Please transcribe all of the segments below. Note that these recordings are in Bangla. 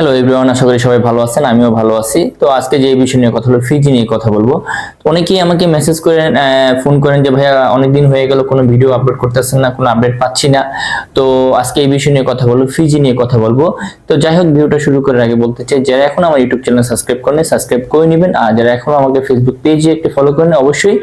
হ্যালো এভরিওয়ান, আশা করি সবাই ভালো আছেন। আমিও ভালো আছি। তো আজকে যে বিষয় নিয়ে কথা হলো, ফিজি নিয়ে কথা বলবো। তো অনেকেই আমাকে মেসেজ করেন, ফোন করেন যে ভাইয়া অনেকদিন হয়ে গেল কোনো ভিডিও আপলোড করতেছেন না, কোনো আপডেট পাচ্ছি না। তো আজকে এই বিষয় নিয়ে কথা বলবো, ফিজি নিয়ে কথা বলবো। তো যাই হোক, ভিডিওটা শুরু করার আগে বলতে চাই, যারা এখন আমার ইউটিউব চ্যানেল সাবস্ক্রাইব করেন সাবস্ক্রাইব করে নেবেন, আর যারা এখন আমাকে ফেসবুক পেজে একটু ফলো করেন অবশ্যই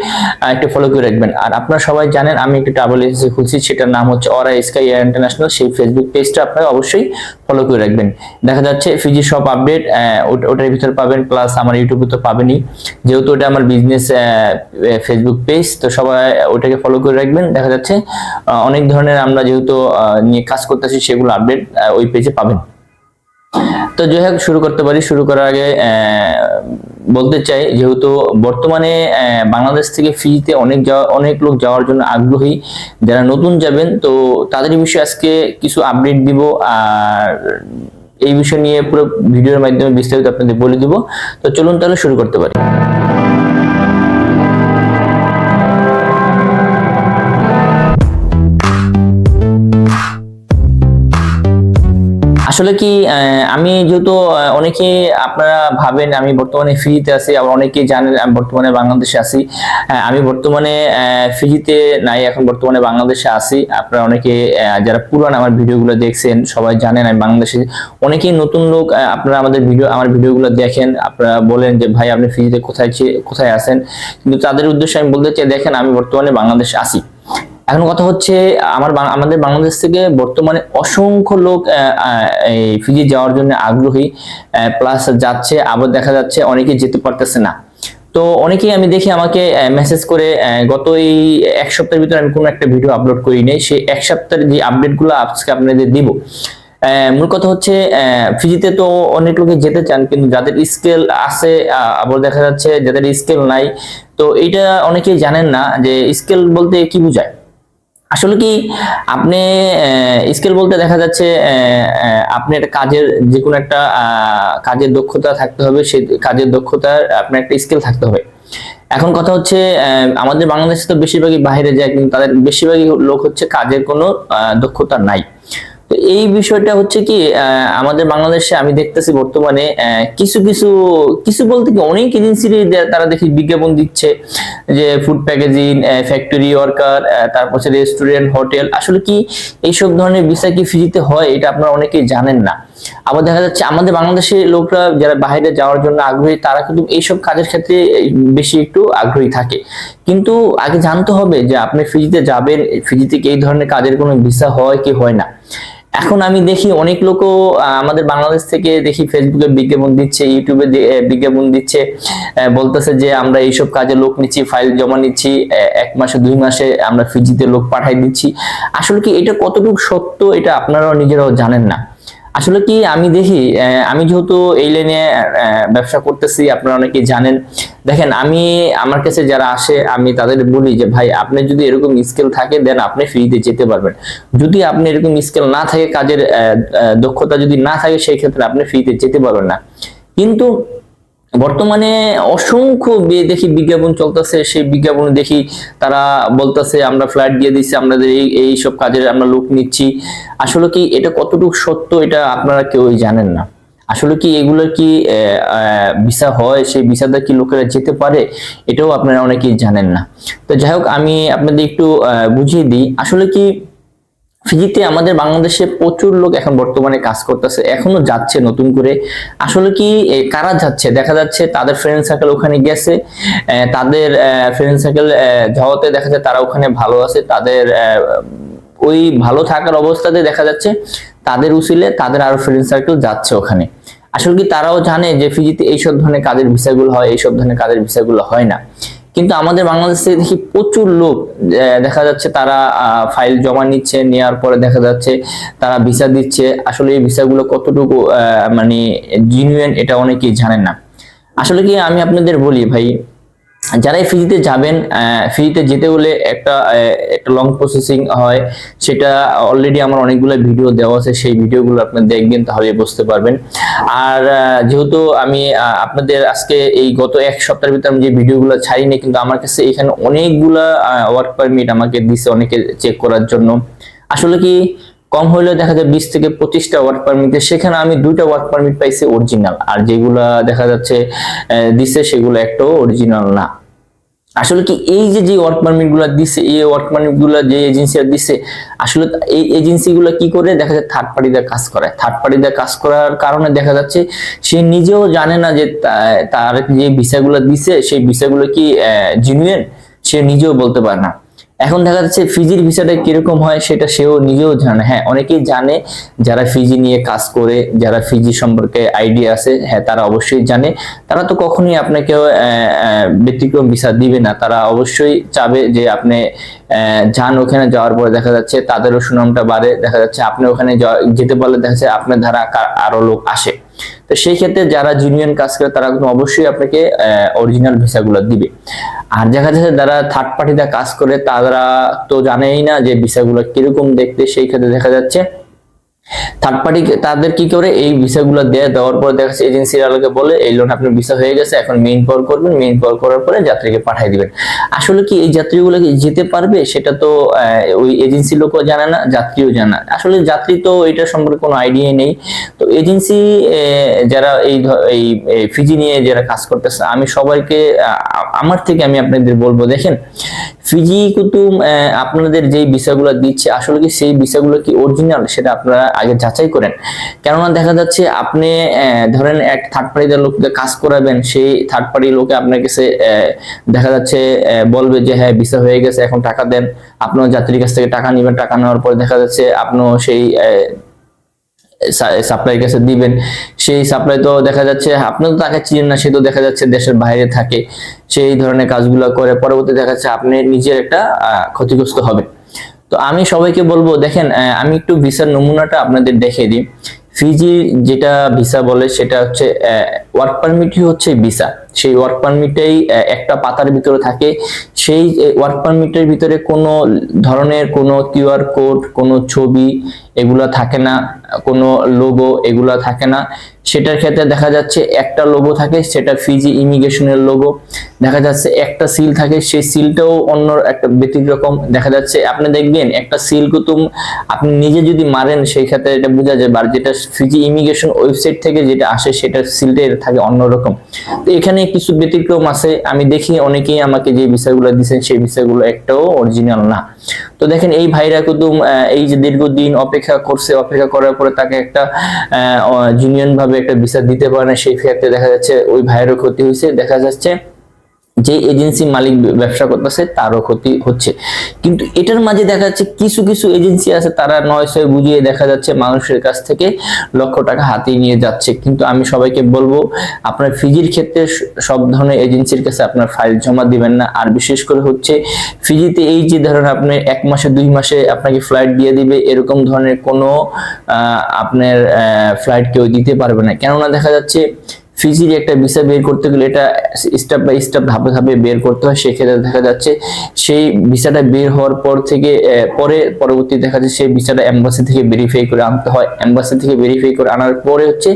একটু ফলো করে রাখবেন। আর আপনারা সবাই জানেন আমি একটু ট্রাভেল এজেন্সি খুলছি, সেটার নাম হচ্ছে অরা স্কাই এয়ার ইন্টারন্যাশনাল। সেই ফেসবুক পেজটা আপনারা অবশ্যই ফলো করে রাখবেন। দেখা যাচ্ছে ফিজি সব আপডেট ওটার ভিতরে পাবেন, প্লাস আমার ইউটিউবে তো পাবেনই, যেহেতু ওটা আমার বিজনেস ফেসবুক পেজ। তো সবাই ওটাকে ফলো করে রাখবেন। দেখা যাচ্ছে অনেক ধরনের আমরা যেহেতু নিয়ে কাজ করতেছি, সেগুলো আপডেট ওই পেজে পাবেন। তো যাই হোক, শুরু করতে পারি। শুরু করার আগে বলতে চাই, যেহেতু বর্তমানে বাংলাদেশ থেকে ফিজিতে অনেক লোক যাওয়ার জন্য আগ্রহী। যারা নতুন যাবেন তো তাদের বিষয়ে আজকে কিছু আপডেট দিব, আর এই বিষয় নিয়ে পুরো ভিডিওর মাধ্যমে বিস্তারিত আপনাদের বলে দিব। তো চলুন তাহলে শুরু করতে পারি। আসলে কি, আমি যেহেতু অনেকে আপনারা ভাবেন আমি বর্তমানে ফিজিতে আছি, আবার অনেকেই জানেন আমি বর্তমানে বাংলাদেশে আছি। আমি বর্তমানে ফিজিতে নাই, এখন বর্তমানে বাংলাদেশে আছি। আপনারা অনেকে যারা পুরান আমার ভিডিওগুলো দেখছেন সবাই জানেন আমি বাংলাদেশে। অনেকেই নতুন লোক আপনারা আমার ভিডিওগুলো দেখেন, আপনারা বলেন যে ভাই আপনি ফিজিতে কোথায় আছেন। কিন্তু তাদের উদ্দেশ্যে আমি বলতে চাই, দেখেন আমি বর্তমানে বাংলাদেশে আছি। এখন কথা হচ্ছে, আমাদের বাংলাদেশ থেকে বর্তমানে অসংখ্য লোক এই ফিজি যাওয়ার জন্য আগ্রহী, প্লাস যাচ্ছে, আবার দেখা যাচ্ছে অনেকে যেতে পারতেছে না। তো অনেকেই আমি দেখি আমাকে মেসেজ করে, গত এই এক সপ্তাহের ভিতরে আমি কোনো একটা ভিডিও আপলোড করি নাই, সেই এক সপ্তাহের যে আপডেটগুলো আজকে আপনাদের দিব। মূল কথা হচ্ছে, ফিজিতে তো অনেক লোকে যেতে চান, কিন্তু যাদের স্কেল আছে আবার দেখা যাচ্ছে যাদের স্কেল নাই। তো এইটা অনেকেই জানেন না যে স্কেল বলতে কি বোঝায়। আসলে কি, আপনি স্কিল বলতে দেখা যাচ্ছে আপনি একটা কাজের, যে কোনো একটা কাজের দক্ষতা থাকতে হবে, সেই কাজের দক্ষতার আপনার একটা স্কিল থাকতে হবে। এখন কথা হচ্ছে, আমাদের বাংলাদেশে তো বেশিরভাগই বাইরে যায়, কিন্তু তাদের বেশিরভাগই লোক হচ্ছে কাজের কোনো দক্ষতা নাই। তো এই বিষয়টা হচ্ছে কি, আমাদের বাংলাদেশে আমি দেখতেছি বর্তমানে কিছু কিছু কিছু বলতে কি অনেক এজেন্সি তারা দেখি বিজ্ঞাপন দিচ্ছে যে ফুড প্যাকেজিং, ফ্যাক্টরি ওয়ার্কার, তারপর রেস্টুরেন্ট, হোটেল। আসলে কি এইসব ধরনের ভিসা কি ফিজিতে হয়, এটা আপনারা অনেকেই জানেন না। আবার দেখা যাচ্ছে আমাদের বাংলাদেশের লোকরা যারা বাইরে যাওয়ার জন্য আগ্রহী, তারা কিন্তু এইসব কাজের ক্ষেত্রে বেশি একটু আগ্রহী থাকে। কিন্তু আগে জানতে হবে যে আপনি ফিজিতে যাবেন, ফিজিতে কি এই ধরনের কাজের কোনো ভিসা হয় কি হয় না। এখন আমি দেখি অনেক লোকও আমাদের বাংলাদেশ থেকে দেখি ফেসবুকে বিজ্ঞাপন দিচ্ছে, ইউটিউবে বিজ্ঞাপন দিচ্ছে, বলতেছে যে আমরা এইসব কাজে লোক নিচ্ছি, ফাইল জমা নিচ্ছি, 1 মাসে 2 মাসে আমরা ফিজিতে লোক পাঠাই দিচ্ছি। আসলে কি এটা কতটুকু সত্য, এটা আপনারাও নিজেরাও জানেন না। আসলে কি, আমি দেখি, আমি যেহেতু এই লাইনে ব্যবসা করতেছি, আপনারা অনেকেই জানেন। দেখেন, আমার কাছে যারা আসে আমি তাদের বলি যে ভাই আপনি যদি এরকম স্কিল থাকে দেন আপনি ফ্রিতে যেতে পারবেন। যদি আপনি এরকম স্কিল না থাকে, কাজের দক্ষতা যদি না থাকে, সেই ক্ষেত্রে আপনি ফ্রিতে যেতে পারবেন না। কিন্তু বর্তমানে অসংখ্য দেখি বিজ্ঞাপন চলতেছে, সেই বিজ্ঞাপনে দেখি তারা বলতেছে আমরা ফ্লাইট দিয়ে দিচ্ছি, আমাদের এই সব কাজের আমরা লোক নিচ্ছি। আসলে কি এটা কতটুকু সত্য, এটা আপনারা কেউই জানেন না। আসলে কি এগুলো কি ভিসা হয়, সেই ভিসাটা কি লোকেরা যেতে পারে, এটাও আপনারা অনেকেই জানেন না। তো যাই হোক, আমি আপনাদের একটু বুঝিয়ে দিই। আসলে কি, ফিজিতে আমাদের বাংলাদেশে প্রচুর লোক এখন বর্তমানে কাজ করতেছে, এখনো যাচ্ছে নতুন করে। আসলে কি, কারা যাচ্ছে, দেখা যাচ্ছে তাদের ফ্রেন্ড সার্কেল ওখানে গেছে, তাদের ফ্রেন্ড সার্কেল যাওয়াতে দেখা যায় তারা ওখানে ভালো আছে, তাদের ওই ভালো থাকার অবস্থাতে দেখা যাচ্ছে তাদের উসিলে তাদের আরো ফ্রেন্ড সার্কেল যাচ্ছে ওখানে। আসলে কি তারাও জানে যে ফিজিতে এইসব ধরনের কাজের ভিসাগুলো হয়, এইসব ধরনের কাজের ভিসাগুলো হয় না। কিন্তু আমাদের বাংলাদেশে দেখি প্রচুর লোক দেখা যাচ্ছে তারা ফাইল জমা নিচ্ছে, নেওয়ার পরে দেখা যাচ্ছে তারা ভিসা দিচ্ছে। আসলে এই ভিসাগুলো কতটুকু মানে জেনুইন, এটা অনেকেই জানেন না। আসলে কি, আমি আপনাদের বলি ভাই, যারাই ফিজিতে যাবেন, ফিজিতে যেতে হলে একটা লং প্রসেসিং হয়। সেটা অলরেডি আমার অনেকগুলো ভিডিও দেওয়া আছে, সেই ভিডিওগুলো আপনি দেখবেন, তাহলে বুঝতে পারবেন। আর যেহেতু আমি আপনাদের আজকে এই গত এক সপ্তাহের ভিতরে আমি যে ভিডিওগুলো ছাড়িনি, কিন্তু আমার কাছে এখানে অনেকগুলা ওয়ার্ক পারমিট আমাকে দিছে অনেকে চেক করার জন্য। আসলে কি, কম হলেও দেখা যায় 20 থেকে 25টা ওয়ার্ক পারমিট, সেখানে আমি 2টা ওয়ার্ক পারমিট পাইছি অরিজিনাল, আর যেগুলা দেখা যাচ্ছে দিছে সেগুলো একটাও অরিজিনাল না। আসলে কি এই যে ওয়ার্ক পারমিট গুলা দিছে, এই ওয়ার্ক পারমিট গুলা যে এজেন্সিরা দিছে, আসলে এই এজেন্সি গুলা কি করে দেখা যায় থার্ড পার্টিদের কাজ করে। থার্ড পার্টিদের কাজ করার কারণে দেখা যাচ্ছে সে নিজেও জানে না যে তার যে ভিসাগুলো দিছে সেই ভিসাগুলো কি জেনুইন, সে নিজেও বলতে পারে না। এখন দেখা যাচ্ছে ফিজির ভিসাটা কিরকম হয় সেটা সেও নিজেও জানে। হ্যাঁ, অনেকেই জানে যারা ফিজি নিয়ে কাজ করে, যারা ফিজি সম্পর্কে আইডিয়া আছে, হ্যাঁ তারা অবশ্যই জানে। তারা তো কখনোই আপনাকে ব্যতিক্রম ভিসা দিবে না, তারা অবশ্যই চাবে যে আপনি যান, ওখানে যাওয়ার পরে দেখা যাচ্ছে তাদেরও সুনামটা বাড়ে, দেখা যাচ্ছে আপনি ওখানে যেতে পারলে দেখা যাচ্ছে আপনার ধারা আরো লোক আসে। তো সেই ক্ষেত্রে যারা জুনিয়র কাজ করে তারা কিন্তু অবশ্যই আপনাকে অরিজিনাল ভিসাগুলো দিবে। আর দেখা যাচ্ছে যারা থার্ড পার্টিতে কাজ করে তারা তো জানেই না যে ভিসাগুলো কিরকম দেখতে, সেই ক্ষেত্রে দেখা যাচ্ছে থার্ড পার্টি তাদের কি করে এই ভিসাগুলো দেওয়ার পর দেখা যাচ্ছে এজেন্সিরাকে বলে এই লোন আপনার ভিসা হয়ে গেছে, এখন মেইন পাওয়ার করবেন, মেইন পাওয়ার করার পরে যাত্রীকে পাঠিয়ে দিবেন। আসলে কি এই যাত্রীগুলো কি যেতে পারবে সেটা তো ওই এজেন্সি লোকও জানে না, যাত্রীও জানে না। আসলে যাত্রী তো এটা সম্পর্কে কোনো আইডিয়া নেই। তো এজেন্সি যারা এই ফিজি নিয়ে যারা কাজ করতেছে, আমি সবাইকে আমার থেকে আমি আপনাদের বলবো, দেখেন ফিজি কুতুম আপনাদের যেই ভিসাগুলো দিচ্ছে আসলে কি সেই ভিসাগুলো কি অরিজিনাল সেটা আপনারা আগে যাচাই করেন। কেননা দেখা যাচ্ছে আপনি ধরেন এক থার্ড পার্টিদের লোকদের কাজ করাবেন, সেই থার্ড পার্টি লোকে আপনার কাছে দেখা যাচ্ছে বলবে যে হ্যাঁ ভিসা হয়ে গেছে, এখন টাকা দেন। আপনিও যাত্রীর কাছ থেকে টাকা নেবেন, টাকা নেওয়ার পর দেখা যাচ্ছে আপনিও সেই সাপ্লাইয়ের কাছে দিবেন। সেই সাপ্লাই তো দেখা যাচ্ছে আপনি তো তাকে চিনেন না, সে তো দেখা যাচ্ছে দেশের বাইরে থাকে, সেই ধরনের কাজগুলো করে, পরবর্তী দেখা যাচ্ছে আপনি নিজের একটা ক্ষতিগ্রস্ত হবে। তো আমি সবাইকে বলবো, দেখেন আমি একটু ভিসার নমুনাটা আপনাদের দেখিয়ে দিই। ফিজি যেটা ভিসা বলে সেটা হচ্ছে ওয়ার্ক পারমিটই হচ্ছে ভিসা। সেই ওয়ার্ক পারমিটেই একটা পাতার ভিতরে থাকে, সেই ওয়ার্ক পারমিটের ভিতরে কোনো ধরনের কোনো কিউআর কোড, কোনো ছবি এগুলা থাকে না, কোনো লোগো এগুলা থাকে না। সেটার ক্ষেত্রে দেখা যাচ্ছে একটা লোগো থাকে, সেটা ফিজি ইমিগ্রেশনের লোগো। দেখা যাচ্ছে একটা সিল থাকে, সেই সিলটাও অন্য একটা ব্যতিক্রম দেখা যাচ্ছে। আপনি দেখবেন একটা সিল কুতুম আপনি নিজে যদি মারেন সেই ক্ষেত্রে এটা বোঝা যায়, আর যেটা ফিজি ইমিগ্রেশন ওয়েবসাইট থেকে যেটা আসে সেটার সিলটা থাকে অন্যরকম। তো এখানে কিছু ব্যতিক্রম আছে, আমি দেখি অনেকেই আমাকে যে ভিসাগুলো দিচ্ছেন সেই ভিসাগুলো একটাও অরিজিনাল না। তো দেখেন এই ভাইরা কুতুম এই যে দীর্ঘদিন অপেক্ষা করছে, অপেক্ষা করার পরে তাকে একটা জুনিয়ন ভাবে একটা ভিসা দিতে পারে না, সেই ক্ষেত্রে দেখা যাচ্ছে ওই ভাইয়েরও ক্ষতি হয়েছে, দেখা যাচ্ছে যে এজেন্সি মালিক ব্যবসা করতেছে তারও ক্ষতি হচ্ছে। কিন্তু এটার মাঝে দেখা যাচ্ছে কিছু কিছু এজেন্সি আছে তারা নয় ছয় বুঝিয়ে দেখা যাচ্ছে মানুষের কাছ থেকে লক্ষ টাকা হাতিয়ে নিয়ে যাচ্ছে। কিন্তু আমি সবাইকে বলবো আপনার ফিজির ক্ষেত্রে সব ধরনের এজেন্সির কাছে আপনার ফাইল জমা দিবেন না। আর বিশেষ করে হচ্ছে ফিজিতে এই যে ধরেন আপনি 1 মাসে 2 মাসে আপনাকে ফ্লাইট দিয়ে দিবে এরকম ধরনের কোনো আপনার ফ্লাইট কেউ দিতে পারবে না। কেননা দেখা যাচ্ছে ফিজির একটা ভিসা বের করতে গেলে এটা স্টেপ বাই স্টেপ ধাপে ধাপে বের করতে হয়। সেক্ষেত্রে দেখা যাচ্ছে সেই ভিসাটা বের হওয়ার পর থেকে পরবর্তী দেখা যাচ্ছে সেই ভিসাটা এম্বাসি থেকে ভেরিফাই করে আনতে হয়। এম্বাসি থেকে ভেরিফাই করে আনার পরে হচ্ছে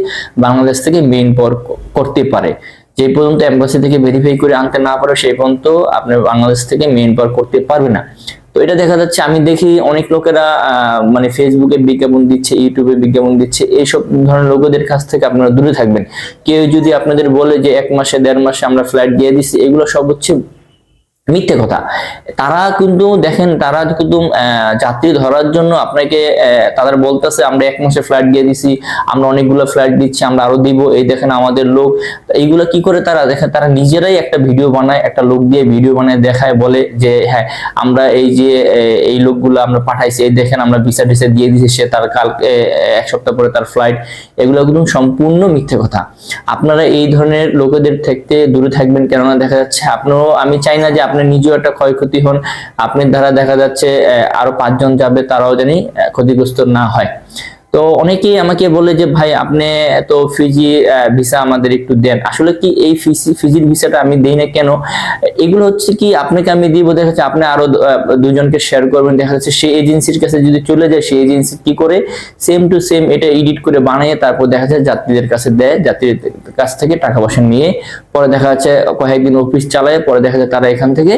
বাংলাদেশ থেকে মেইন পাওয়ার করতে পারে। যে পর্যন্ত এম্বাসি থেকে ভেরিফাই করে আনতে না পারে সেই পর্যন্ত আপনি বাংলাদেশ থেকে মেইন পাওয়ার করতে পারবে না। তো এটা দেখা যাচ্ছে আমি দেখি অনেক লোকেরা মানে ফেসবুকে বিজ্ঞাপন দিচ্ছে, ইউটিউবে বিজ্ঞাপন দিচ্ছে, এইসব ধরনের লোকদের কাছ থেকে আপনারা দূরে থাকবেন। কেউ যদি আপনাদের বলে যে 1 মাসে 1.5 মাসে আমরা ফ্লাইট দিয়ে দিচ্ছি, এগুলো সব হচ্ছে মিথ্যে কথা। তারা কিন্তু দেখেন তারা কিন্তু যাত্রী ধরার জন্য আপনাকে তাদের বলতেছে আমরা 1 মাসে ফ্লাইট দিয়ে দিছি, আমরা অনেকগুলো ফ্লাইট দিচ্ছি, আমরা আরো দিব, এই দেখেন আমাদের লোক। এইগুলো কি করে তারা দেখেন, তারা নিজেরাই একটা ভিডিও বানায়, একটা লোক দিয়ে ভিডিও বানায় দেখায়, বলে যে হ্যাঁ আমরা এই যে এই লোকগুলো আমরা পাঠাইছি, এই দেখেন আমরা ভিসা টিসা দিয়ে দিছি, সে তার কালকে 1 সপ্তাহ পরে তার ফ্লাইট। এগুলো কিন্তু সম্পূর্ণ মিথ্যে কথা। আপনারা এই ধরনের লোকেদের থেকে দূরে থাকবেন। কেননা দেখা যাচ্ছে আপনারও, আমি চাই না যে আপনি নিজেও একটা ক্ষয়ক্ষতি হন, আপনার দ্বারা দেখা যাচ্ছে আরো 5 জন যাবে তারাও জানি ক্ষতিগ্রস্ত না হয়। তো অনেকেই আমাকে বলে যে ভাই আপনি তো ফিজি ভিসা আমাদের একটু দেন। আসলে কি এই ফিজির ভিসাটা আমি দেই না কেন, এগুলো হচ্ছে কি আপনাকে আমি দিব, দেখা যাচ্ছে আপনি আরো 2 জনকে শেয়ার করবেন, দেখা যাচ্ছে সেই এজেন্সির কাছে যদি চলে যায়, সেই এজেন্সি কি করে সেম টু সেম এটা এডিট করে বানিয়ে তারপর দেখা যাচ্ছে যাত্রীদের কাছে দেয়, যাত্রীদের কাছ থেকে টাকা পয়সা নিয়ে পরে দেখা যাচ্ছে কয়েকদিন অফিস চালায়, পরে দেখা যায় তারা এখান থেকে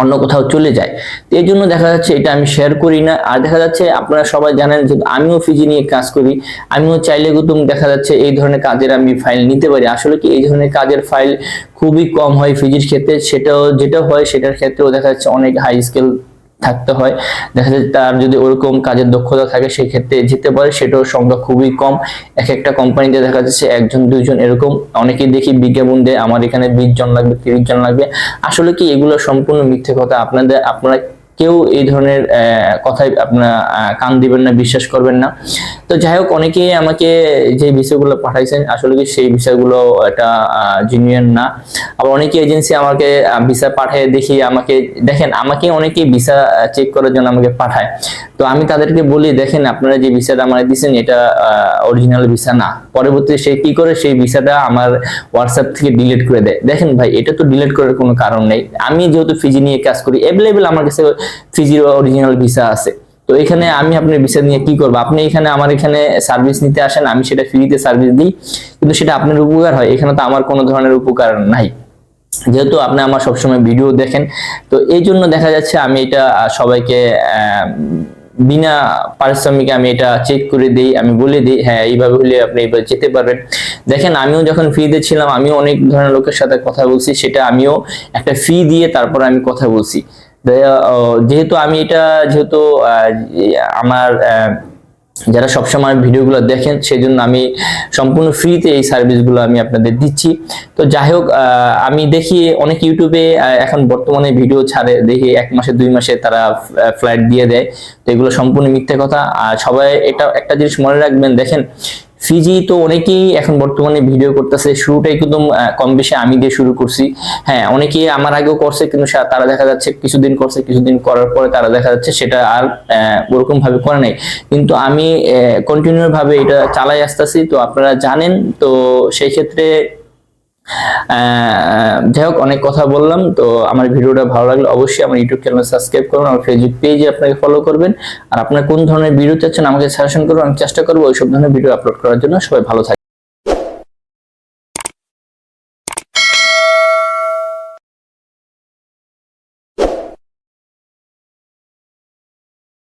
অন্য কোথাও চলে যায়। তো এই জন্য দেখা যাচ্ছে এটা আমি শেয়ার করি না। আর দেখা যাচ্ছে আপনারা সবাই জানেন যে আমিও ফিজি নিয়ে কাজ করি, আমিও চাইলে কিন্তু দেখা যাচ্ছে এই ধরনের কাজের আমি ফাইল নিতে পারি। আসলে কি এই ধরনের কাজের ফাইল খুবই কম হয় ফিজির ক্ষেত্রে, সেটাও যেটা হয় সেটার ক্ষেত্রেও দেখা যাচ্ছে অনেক হাই স্কেল থাকতে হয়। দেখা যাচ্ছে তার যদি ওরকম কাজের দক্ষতা থাকে সেই ক্ষেত্রে যেতে পারে, সেটাও সংখ্যা খুবই কম। এক একটা কোম্পানিতে দেখা যাচ্ছে 1 জন 2 জন এরকম, অনেকেই দেখি বিজ্ঞাপন দেয় আমার এখানে 20 জন লাগবে 30 জন লাগবে। আসলে কি এগুলো সম্পূর্ণ মিথ্যে কথা। আপনারা কেউ এই ধরনের কথায় আপনারা কান দিবেন না, বিশ্বাস করবেন না। তো যাই হোক, অনেকেই আমাকে যে বিষয়গুলো পাঠাইছেন আসলে কি সেই বিষয়গুলো এটা জেনুইন না। আবার অনেকে এজেন্সি আমাকে ভিসা পাঠায়, দেখি আমাকে দেখেন, আমাকে অনেকেই ভিসা চেক করার জন্য আমাকে পাঠায়। তো আমি তাদেরকে বলি দেখেন আপনারা যে ভিসাটা আমাকে দিচ্ছেন এটা অরিজিনাল ভিসা না। পরবর্তীতে সে কি করে, সেই ভিসাটা আমার হোয়াটসঅ্যাপ থেকে ডিলিট করে দেয়। দেখেন ভাই, এটা তো ডিলিট করার কোনো কারণ নেই। আমি যেহেতু ফিজি নিয়ে কাজ করি, অ্যাভেলেবেল আমার কাছে ফিজির অরিজিনাল ভিসা আছে। তো এখানে আমি আপনার ভিসা নিয়ে কি করবো? আপনি এখানে আমার এখানে সার্ভিস নিতে আসেন, আমি সেটা ফ্রিতে সার্ভিস দিই, কিন্তু সেটা আপনার উপকার হয়, এখানে তো আমার কোনো ধরনের উপকার নাই। যেহেতু আপনি আমার সবসময় ভিডিও দেখেন, তো এই জন্য দেখা যাচ্ছে আমি এটা সবাইকে বিনা পারিশ্রমিকে আমি এটা চেক করে দিই, আমি বলে দিই হ্যাঁ এইভাবে হলে আপনি এইভাবে যেতে পারবেন। দেখেন আমিও যখন ফ্রিতে ছিলাম আমিও অনেক ধরনের লোকের সাথে কথা বলছি, সেটা আমিও একটা ফি দিয়ে তারপর আমি কথা বলছি। যেহেতু আমি এটা যেহেতু আমার যারা সবসময় ভিডিওগুলো দেখেন সেজন্য আমি সম্পূর্ণ ফ্রিতে এই সার্ভিসগুলো আমি আপনাদের দিচ্ছি। তো যাই হোক, আমি দেখি অনেক ইউটিউবে এখন বর্তমানে ভিডিও ছাড়ে, দেখি 1 মাসে 2 মাসে তারা ফ্লাইট দিয়ে দেয়। তো এগুলো সম্পূর্ণ মিথ্যে কথা। আর সবাই এটা একটা জিনিস মনে রাখবেন, দেখেন ফিজি তো অনেকেই এখন বর্তমানে ভিডিও করতেছে, শুরুটাই কিন্তু কম বেশি আমি দিয়ে শুরু করছি। হ্যাঁ, অনেকেই আমার আগেও করছে, কিন্তু তারা দেখা যাচ্ছে কিছুদিন করছে, কিছুদিন করার পরে তারা দেখা যাচ্ছে সেটা আর ওরকম ভাবে করে নাই। কিন্তু আমি কন্টিনিউ ভাবে এটা চালাই আসতেছি, তো আপনারা জানেন। তো সেই ক্ষেত্রে যাই হোক, অনেক কথা বললাম। তো আমার ভিডিওটা ভালো লাগলে অবশ্যই আমার ইউটিউব চ্যানেল সাবস্ক্রাইব করুন, আমার ফেসবুক পেজে আপনাকে ফলো করবেন। আর আপনারা কোন ধরনের ভিডিও চাচ্ছেন আমাকে সাজেশন করুন, আমি চেষ্টা করবো ওইসব ধরনের ভিডিও আপলোড করার জন্য। সবাই ভালো থাকবেন।